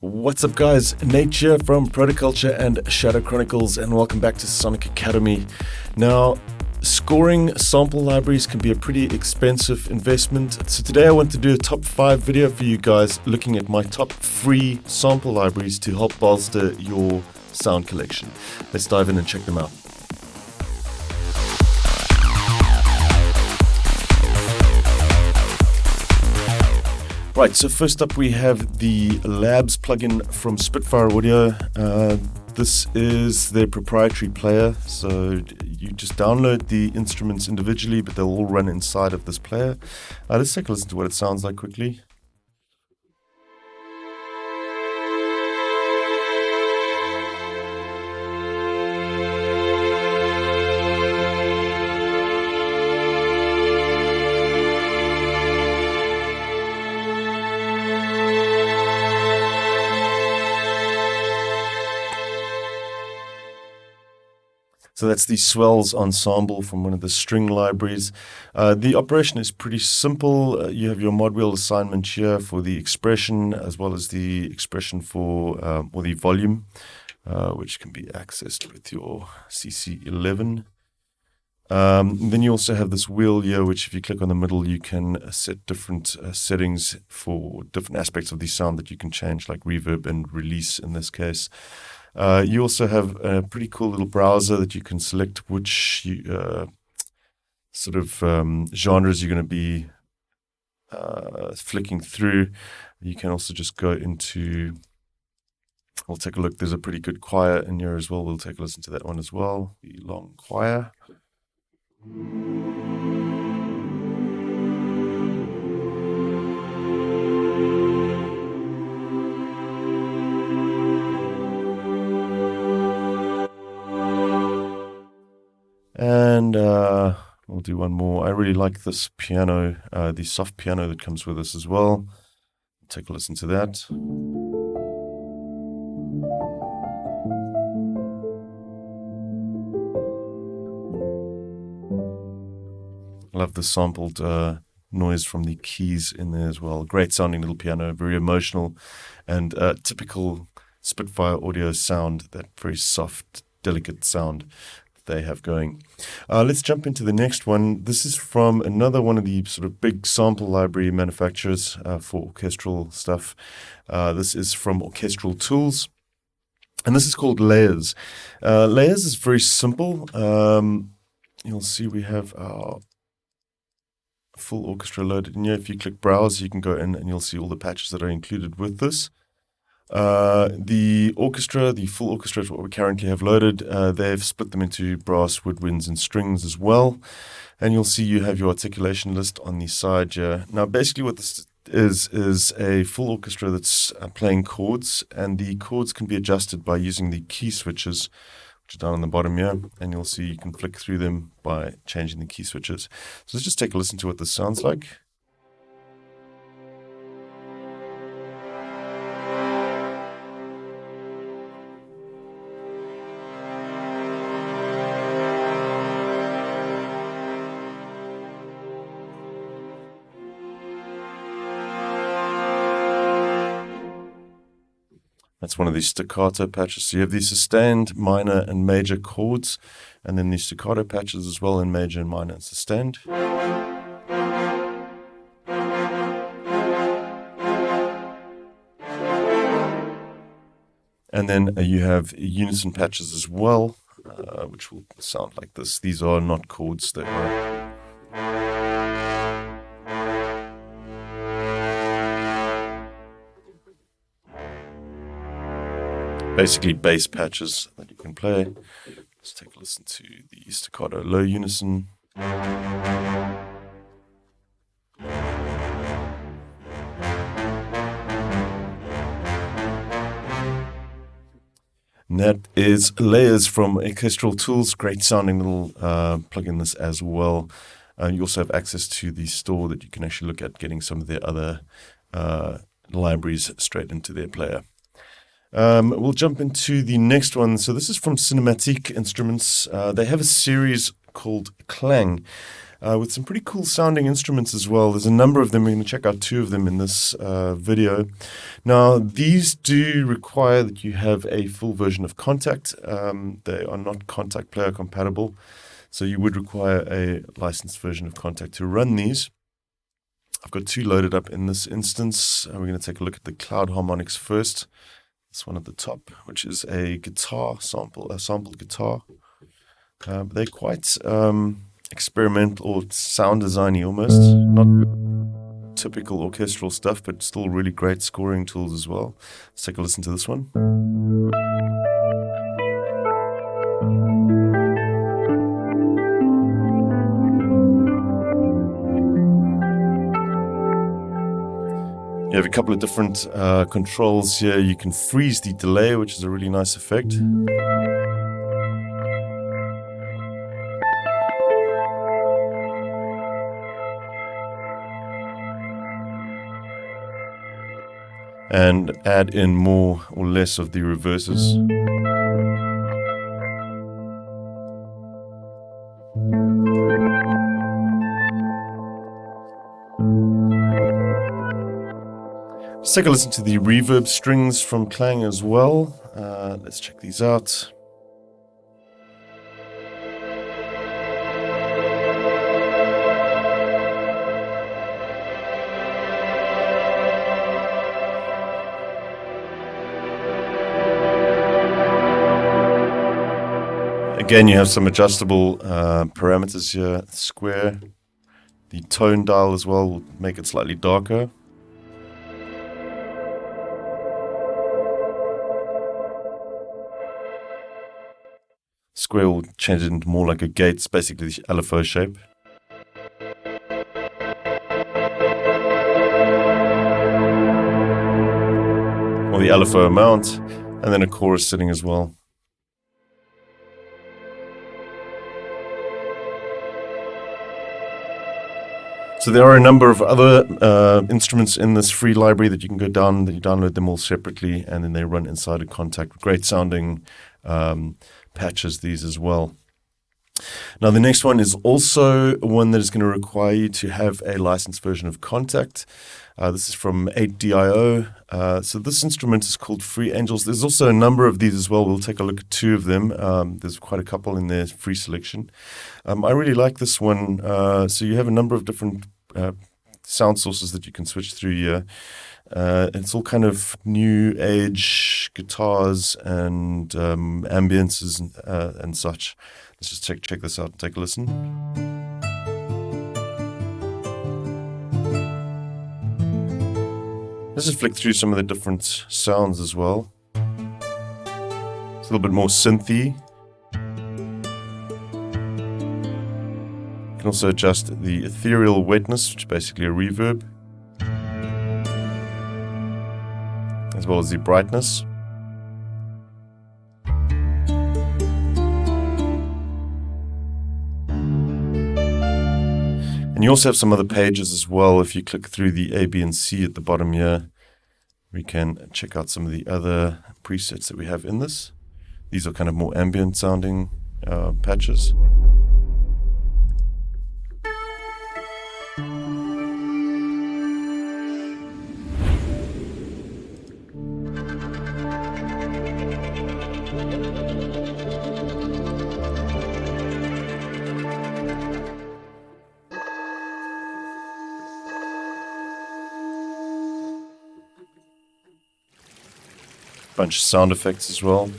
What's up, guys? Nate here from Protoculture and Shadow Chronicles, and welcome back to Sonic Academy. Now, scoring sample libraries can be a pretty expensive investment, so today I want to do a top 5 video for you guys looking at my top 3 sample libraries to help bolster your sound collection. Let's dive in and check them out. Right, so first up we have the Labs plugin from Spitfire Audio. This is their proprietary player, so you just download the instruments individually, but they'll all run inside of this player. Let's take a listen to what it sounds like quickly. So that's the Swells ensemble from one of the string libraries. The operation is pretty simple. You have your mod wheel assignment here for the expression, as well as the expression for or the volume, which can be accessed with your CC11. Then you also have this wheel here, which if you click on the middle, you can set different settings for different aspects of the sound that you can change, like reverb and release in this case. You also have a pretty cool little browser that you can select which genres you're going to be flicking through. You can also just go into, we'll take a look, there's a pretty good choir in here as well. We'll take a listen to that one as well, the long choir. And we'll do one more. I really like this piano, the soft piano that comes with this as well. Take a listen to that. I love the sampled noise from the keys in there as well. Great sounding little piano, very emotional, and typical Spitfire Audio sound, that very soft, delicate sound they have going. Let's jump into the next one. This is from another one of the sort of big sample library manufacturers for orchestral stuff. This is from Orchestral Tools, and this is called Layers. Layers is very simple. You'll see we have our full orchestra loaded in here. If you click browse, you can go in and you'll see all the patches that are included with this. The full orchestra is what we currently have loaded. They've split them into brass, woodwinds, and strings as well. And you'll see you have your articulation list on the side here. Now, basically what this is a full orchestra that's playing chords, and the chords can be adjusted by using the key switches, which are down on the bottom here. And you'll see you can flick through them by changing the key switches. So let's just take a listen to what this sounds like. That's one of these staccato patches. So you have these sustained, minor, and major chords, and then these staccato patches as well in major and minor and sustained. And then you have unison patches as well, which will sound like this. These are not chords, they are basically bass patches that you can play. Let's take a listen to the staccato low unison. And that is Layers from Orchestral Tools. Great sounding little plugin this as well. You also have access to the store that you can actually look at getting some of their other libraries straight into their player. We'll jump into the next one. So this is from Cinematic Instruments. They have a series called Clang. with some pretty cool sounding instruments as well. There's a number of them. We're going to check out 2 of them in this video. Now, these do require that you have a full version of Contact. They are not Contact Player compatible, so you would require a licensed version of Contact to run these. I've got 2 loaded up in this instance. We're going to take a look at the Cloud Harmonics first. This one at the top, which is a guitar sample, a sampled guitar. They're quite experimental or sound designy almost. Not typical orchestral stuff, but still really great scoring tools as well. Let's take a listen to this one. You have a couple of different controls here. You can freeze the delay, which is a really nice effect. And add in more or less of the reverses. Let's take a listen to the reverb strings from Klang as well. Let's check these out. Again, you have some adjustable parameters here. Square. The tone dial as well will make it slightly darker. Square will change it into more like a gate. It's basically the LFO shape. Or the LFO amount. And then a chorus setting as well. So there are a number of other instruments in this free library that you can go down, that you download them all separately, and then they run inside a Contact. Great sounding patches, these as well. Now the next one is also one that is going to require you to have a licensed version of Contact. This is from 8DIO. So this instrument is called Free Angels. There's also a number of these as well. We'll take a look at 2 of them. There's quite a couple in their free selection. I really like this one. So you have a number of different sound sources that you can switch through here. It's all kind of new age guitars and ambiences and such. Let's just check this out and take a listen. Let's just flick through some of the different sounds as well. It's a little bit more synthy. You can also adjust the ethereal wetness, which is basically a reverb, as well as the brightness. And you also have some other pages as well. If you click through the A, B, and C at the bottom here, we can check out some of the other presets that we have in this. These are kind of more ambient sounding patches. Bunch of sound effects as well.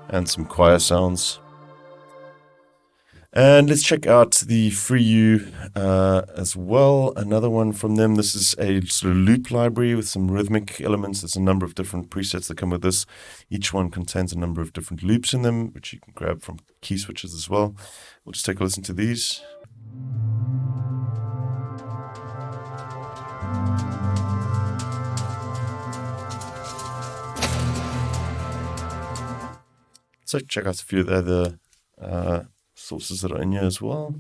And some choir sounds. And let's check out the FreeU as well. Another one from them. This is a sort of loop library with some rhythmic elements. There's a number of different presets that come with this. Each one contains a number of different loops in them, which you can grab from key switches as well. We'll just take a listen to these. So check out a few of the other sources that are in here as well.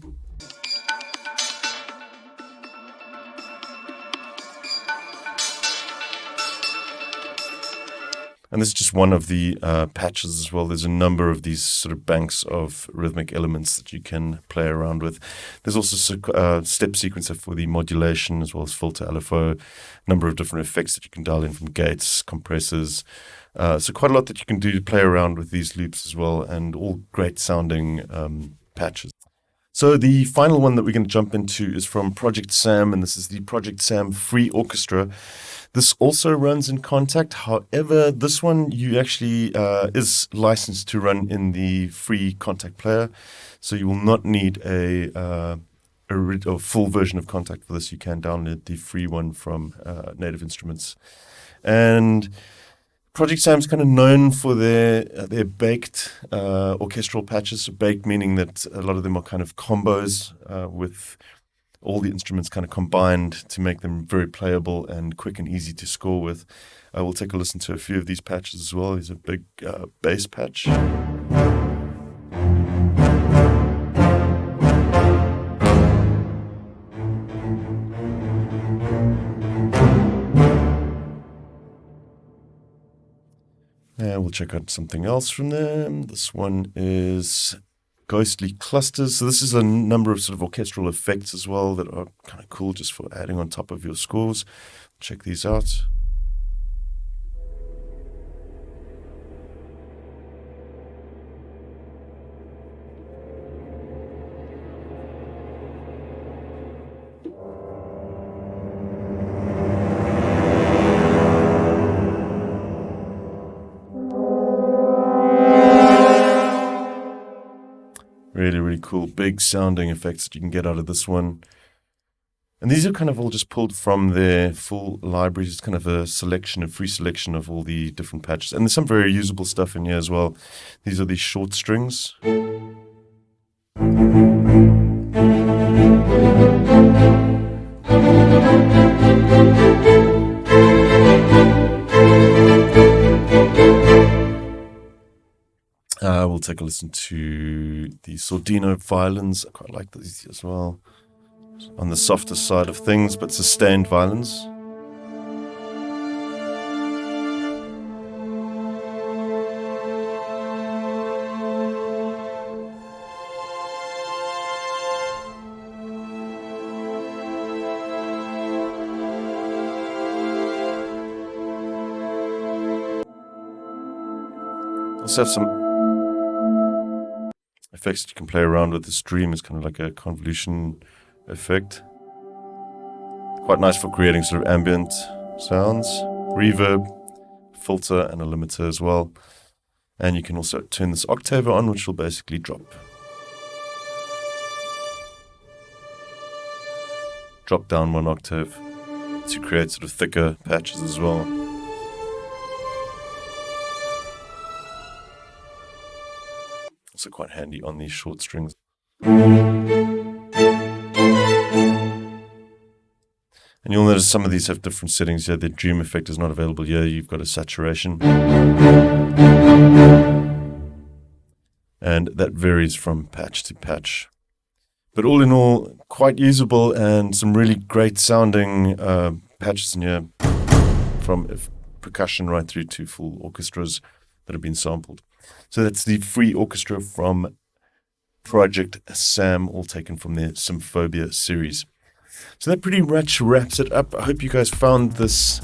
And this is just one of the patches as well. There's a number of these sort of banks of rhythmic elements that you can play around with. There's also step sequencer for the modulation as well as filter, LFO, number of different effects that you can dial in from gates, compressors. So quite a lot that you can do to play around with these loops as well, and all great sounding patches. So the final one that we're going to jump into is from Project Sam, and this is the Project Sam Free Orchestra. This also runs in Kontakt. However, this one you actually is licensed to run in the free Kontakt player, so you will not need a full version of Kontakt for this. You can download the free one from Native Instruments. And Project Sam's kind of known for their baked orchestral patches. So baked meaning that a lot of them are kind of combos with all the instruments kind of combined to make them very playable and quick and easy to score with. We'll take a listen to a few of these patches as well. Here's a big bass patch. And we'll check out something else from them. This one is Ghostly Clusters. So this is a number of sort of orchestral effects as well that are kind of cool just for adding on top of your scores. Check these out. Really, really cool, big sounding effects that you can get out of this one. And these are kind of all just pulled from their full libraries. It's kind of a selection, a free selection of all the different patches. And there's some very usable stuff in here as well. These are the short strings. We'll take a listen to the Sordino violins. I quite like these as well. On the softer side of things, but sustained violins. Also have some effects that you can play around with. The stream is kind of like a convolution effect. Quite nice for creating sort of ambient sounds, reverb, filter, and a limiter as well. And you can also turn this octaver on, which will basically drop down one octave to create sort of thicker patches as well. Also quite handy on these short strings. And you'll notice some of these have different settings here. The dream effect is not available here. You've got a saturation. And that varies from patch to patch. But all in all, quite usable and some really great sounding patches in here, from percussion right through to full orchestras that have been sampled. So that's the free orchestra from Project Sam, all taken from their Symphobia series. So that pretty much wraps it up. I hope you guys found this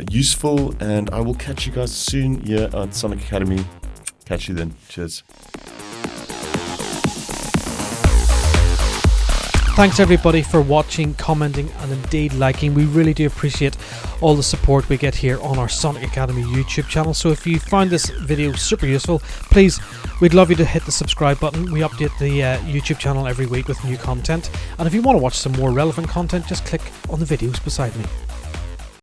useful, and I will catch you guys soon here at Sonic Academy. Catch you then. Cheers. Thanks everybody for watching, commenting, and indeed liking. We really do appreciate all the support we get here on our Sonic Academy YouTube channel. So if you found this video super useful, please, we'd love you to hit the subscribe button. We update the YouTube channel every week with new content. And if you want to watch some more relevant content, just click on the videos beside me.